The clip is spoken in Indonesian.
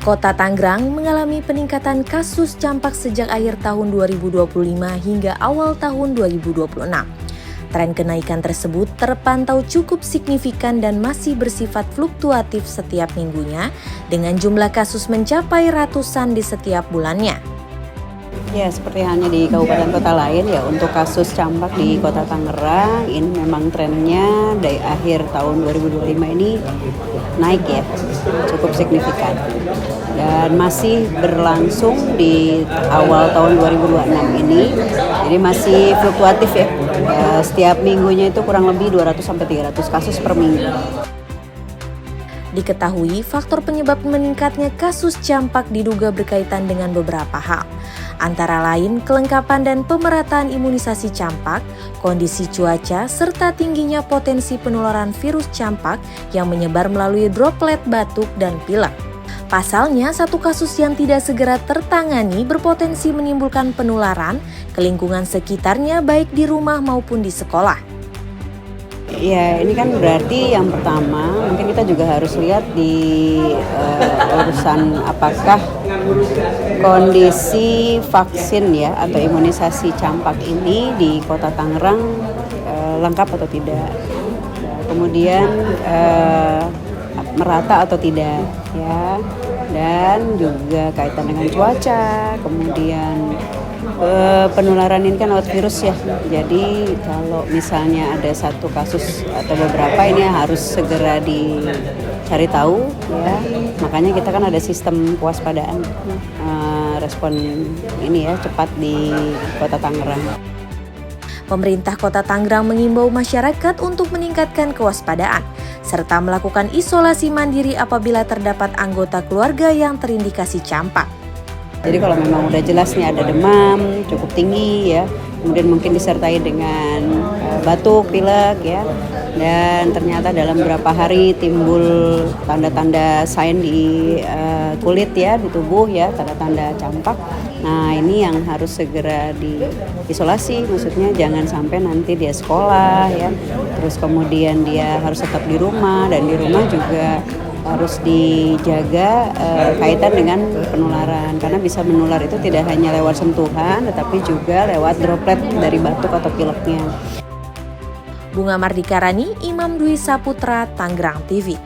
Kota Tangerang mengalami peningkatan kasus campak sejak akhir tahun 2025 hingga awal tahun 2026. Tren kenaikan tersebut terpantau cukup signifikan dan masih bersifat fluktuatif setiap minggunya, dengan jumlah kasus mencapai ratusan di setiap bulannya. Ya, seperti halnya di kabupaten kota lain ya, untuk kasus campak di Kota Tangerang ini memang trennya dari akhir tahun 2025 ini naik ya, cukup signifikan. Dan masih berlangsung di awal tahun 2026 ini, jadi masih fluktuatif ya. Setiap minggunya itu kurang lebih 200-300 kasus per minggu. Diketahui faktor penyebab meningkatnya kasus campak diduga berkaitan dengan beberapa hal, antara lain kelengkapan dan pemerataan imunisasi campak, kondisi cuaca, serta tingginya potensi penularan virus campak yang menyebar melalui droplet batuk dan pilek. Pasalnya, satu kasus yang tidak segera tertangani berpotensi menimbulkan penularan ke lingkungan sekitarnya baik di rumah maupun di sekolah. Ya, ini kan berarti yang pertama mungkin kita juga harus lihat di urusan apakah kondisi vaksin ya atau imunisasi campak ini di Kota Tangerang lengkap atau tidak. Kemudian merata atau tidak ya. Dan juga kaitan dengan cuaca, kemudian penularan ini kan lewat virus ya, jadi kalau misalnya ada satu kasus atau beberapa ini harus segera dicari tahu ya, makanya kita kan ada sistem kewaspadaan respon ini ya cepat di Kota Tangerang. Pemerintah Kota Tangerang mengimbau masyarakat untuk meningkatkan kewaspadaan serta melakukan isolasi mandiri apabila terdapat anggota keluarga yang terindikasi campak. Jadi kalau memang udah jelas nih ada demam cukup tinggi ya, kemudian mungkin disertai dengan batuk, pilek ya, dan ternyata dalam beberapa hari timbul tanda-tanda sign di kulit ya, di tubuh ya, tanda-tanda campak. Nah ini yang harus segera diisolasi, maksudnya jangan sampai nanti dia sekolah ya, terus kemudian dia harus tetap di rumah, dan di rumah juga harus dijaga kaitan dengan penularan, karena bisa menular itu tidak hanya lewat sentuhan tetapi juga lewat droplet dari batuk atau pileknya. Bunga Mardika Rani, Imam Dwi Saputra, Tangerang TV.